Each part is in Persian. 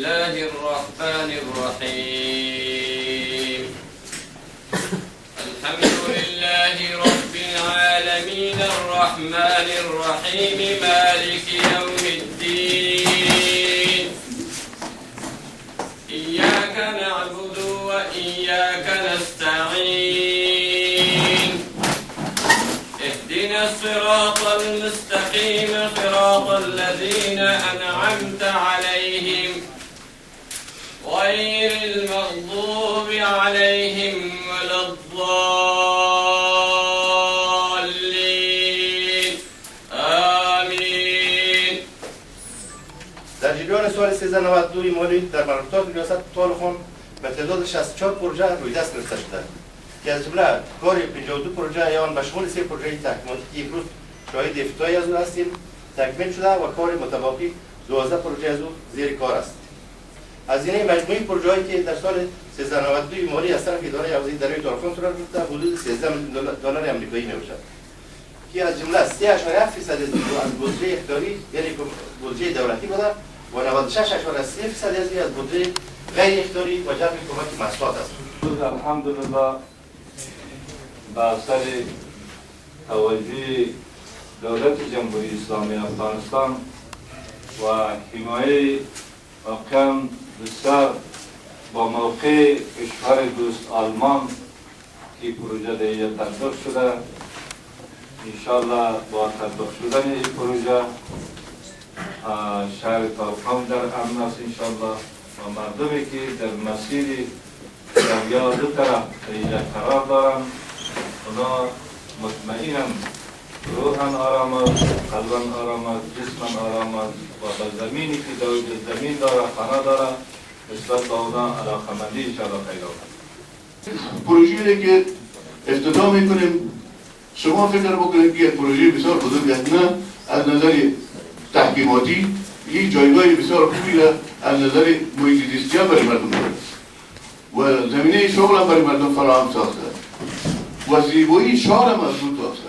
الله الرحمن الرحيم الحمد لله رب العالمين الرحمن الرحيم مالك يوم الدين إياك نعبد وإياك نستعين اهدنا الصراط المستقيم صراط الذين أنعمت عليهم غير المغضوب عليهم ولا الضالين آمين. در جریان سال 1392 مالی در مربوطات ریاست طالقان به تعداد 64 پروژه روی دست گرفته شده که از جمله کار 52 پروژه آن به شمول 3 پروژه تکمیل که امروز شاهد افتتاحی از او هستیم تکمیل شده و کار متباقی 12 پروژه از او زیر کار است. هزینه مجموعی پروژه‌ای که در سال 1392 مالی از طرف اداره حوزه دریای تالقان صورت گرفته حدود 13 میلیون دلار آمریکایی میباشد که از جمله 3.7% از بودجه اختیاری یعنی بودجه دولتی بوده و 96.3% از بودجه غیر اختیاری و جبر کمک محصولات است. الحمدلله به اثر توجه دولت جمهوری اسلامی افغانستان و حمایه واقعا بسیار با موقع کشور دوست آلمان که پروژه دیگه تطبیق شده انشاءالله با تطبیق شدن این پروژه شهر تالقان در امن است انشاءالله و مردمی که در مسیر دریا دو طرف دیگه قرار دارند اونا مطمئناً روحاً آرام است، قلباً آرام است، جسماً آرام است و به زمینی که زمین داره، خانه داره نسبت به اونا علاقه‌مندی انشاءالله پیدا کنه. پروژه‌ای که افتتاح میکنیم شما فکر بکنید که پروژه بسیار بزرگ است، نه از نظر تحکیماتی یک جایگاه بسیار خوبی را از نظر محیط زیستی برای مردم داره و زمینه شغل هم برای مردم فراهم ساخته و زیبایی شهر هم از بود ساخته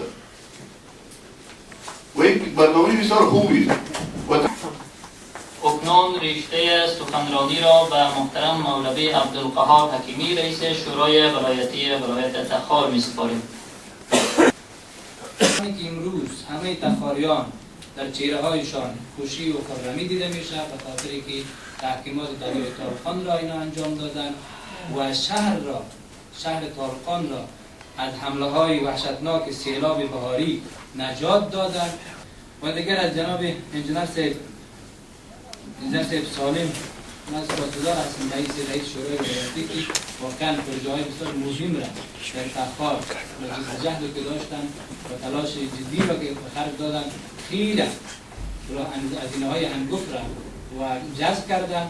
و یک برنامه بسیار خوبی اکنون رشته سخنرانی را به محترم مولوی عبدالقهار حکیمی رئیس شورای ولایتی ولایت تخار می سپاریم. امروز همه تخاریان در چهره هایشان خوشی و خرمی دیده میشه به خاطری که تحکیمات دریای تالقان را اینا انجام دادن و شهر تالقان را از حمله های وحشتناک سیلاب بهاری نجات دادن و دیگر از جناب انجینر صاحب سالم من سپاسگزار هستم رئیس شورای ولایتی که واقعا پروژه‌های بسیار مهم را در تخار و جهدی که داشتن و تلاش جدی را که به خرج دادن خیلی هزینه‌های انگفت را و جذب کردن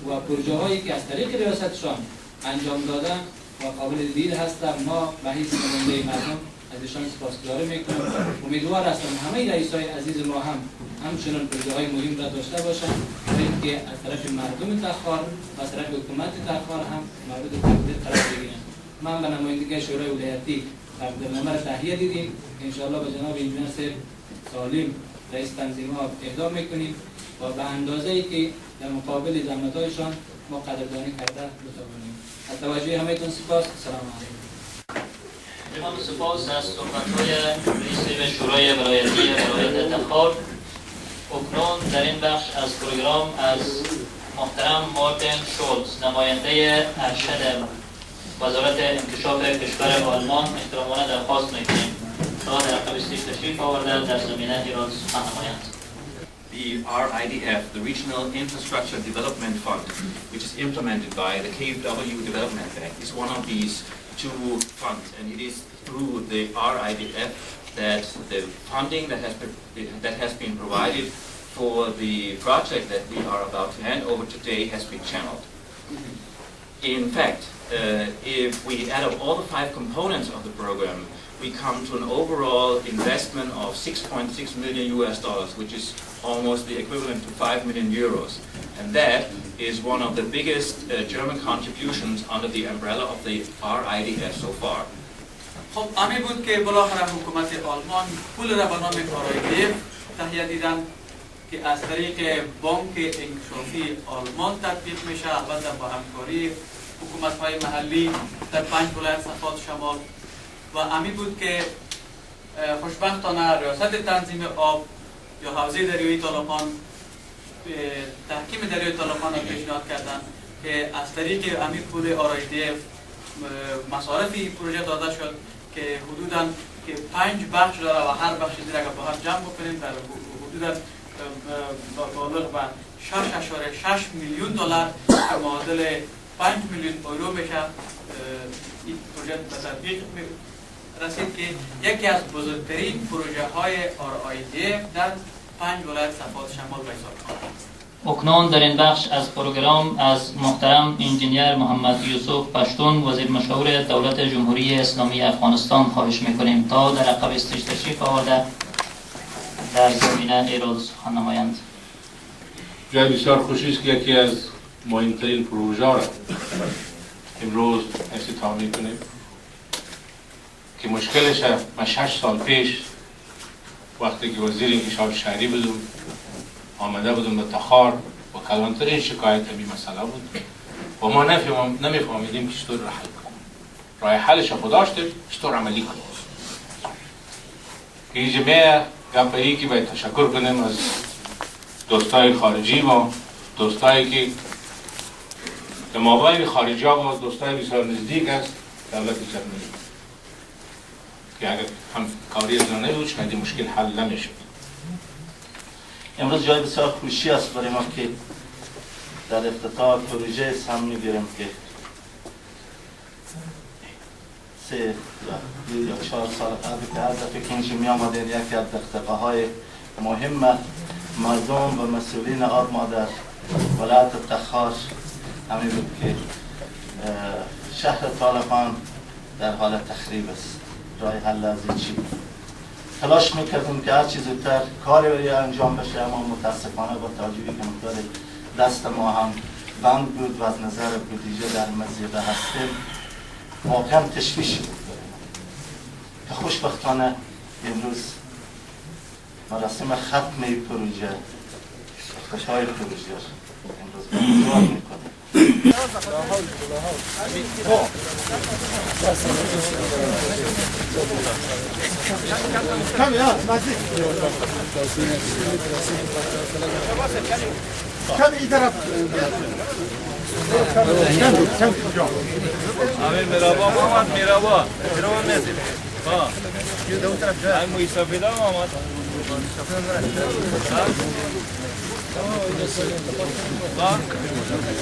و پروژه‌هایی که از طریق ریاستشان انجام دادن و قابل دید هستم. ما به حیث نماینده مردم از ایشان سپاسگزاری میکنم. امیدوار هستم همه رئیس‌های عزیز ما هم همچنان پروژه‌های مهم را داشته باشند که از طرف مردم تخار و از طرف حکومت تخار هم مورد تقدیر قرار بگیرند. من به نمایندگی شورای ولایتی تقدیرنامه را تهیه دیدیم. انشاءالله به جناب انجینر صاحب سالم رئیس تنظیمات اهدا میکنیم و به اندازه‌ای که در مقابل زحمت‌هایشان ما قدردانی کرده بتوانیم. از توجه همه‌تون سپاس. سلام علیکم. جناب سپاس از صحبت‌های رئیس شورای ولایتی ولایت تخار. اکنون در این بخش از پروگرام از محترم مارتین شولز نماینده ارشد وزارت انکشاف کشور آلمان احترامانه درخواست می‌کنیم تا در رقم 20 تشریف آورده در زمینه ایران سخن نمایند. The RIDF, the Regional Infrastructure Development Fund, which is implemented by the KfW Development Bank, is one of these two funds, and it is through the RIDF that the funding that has been provided for the project that we are about to hand over today has been channeled. In fact, if we add up all the 5 components of the program, we come to an overall investment of $6.6 million, which is almost the equivalent to 5 million euros. And that is one of the biggest German contributions under the umbrella of the RIDF so far. خب همه بود که بالاخره حکومت آلمان پول را به نام RIDF تهیه دیدن که از طریق بانک انکشافی آلمان تطبیق میشه، البته با همکاری حکومت‌های محلی در 5 ولایت صفات شمال. و امی بود که خوشبختانه ریاست تنظیم آب یا حوزه دریایی طالقان تحکیم دریای طالقان را پیشنهاد کردند که از طریق امی پول RIDF مصارفی پروژه داده شد که حدوداً که 5 بخش داره و هر بخش دیگر با هم جمع بکنیم در حدوداً بالغ بر 6.6 میلیون دلار که معادل 5 میلیون یورو میشه. این پروژه به تطبیق رسید که یکی از بزرگترین پروژه های RIDF در 5 ولایت صفات شمال به حساب میاد. اکنون در این بخش از پروگرام از محترم انجینیر محمد یوسف پشتون وزیر مشاور دولت جمهوری اسلامی افغانستان خواهش میکنیم تا در عقب استیج تشریف آورده در زمینه ایراد سخن نمایند. جای بسیار خوشی است که یکی از مهمترین پروژه را امروز افتتاح میکنیم که مشکلش من 6 سال پیش وقتی که وزیر انکشاف شهری بودم آمده بودم به تخار و کلانترین شکایت همین مسئله بود و ما نمیفهمیدیم که چطور را حل کنیم. راه حلش رو داشتیم چطور عملی کنیم. که جمعه گپایی که باید تشکر کنیم از دوستای خارجی و دوستایی که در مابین خارجی ها و دوستای بسیار نزدیک است دولت جمهوری که اگر همکاری از نبود شاید مشکل حل نمیشد. امروز جای بسیار خوشی است برای ما که در افتتاح پروژه سهم میگیریم که 3 یا 4 سال قبل که هر دفعه که اینجا می آمدین یکی از دغدغه های مهم مردم و مسئولین آب ما در ولایت تخار همین بود که شهر طالقان در حال تخریب است. راه حل از چی؟ تلاش میکردیم که هر چیز زودتر کاری برای انجام بشه، اما متاسفانه با توجهی که مقدار دست ما هم بند بود و از نظر بودجه در مضیقه هستیم واقعا تشویشی بود که خوشبختانه امروز مراسم ختم پروژه خوشهای پروژه امروز برگزار میکنیم. همین میرابا محمد میرابا میزید ها این مویسافیده محمد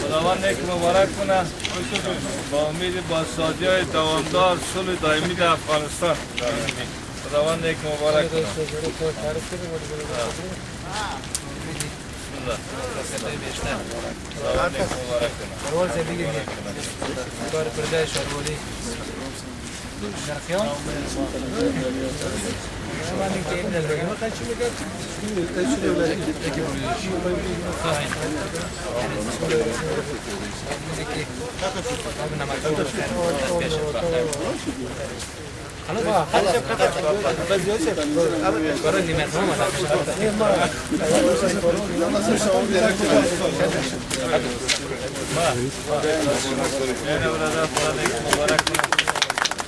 خداوند نیک مبارک کنه با امید بازسازی های دوامدار صلح دائمی در افغانستان. خداوند نیک مبارک کنه.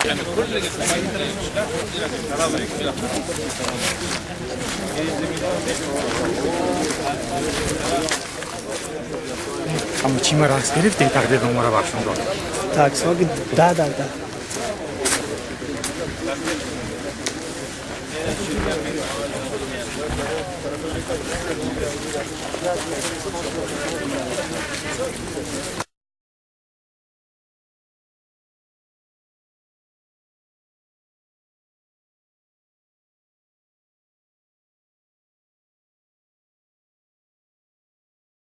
يعني كل اما چی ما راست گرفتیم تقدیر ما را بخشون داد تاکس ها که ده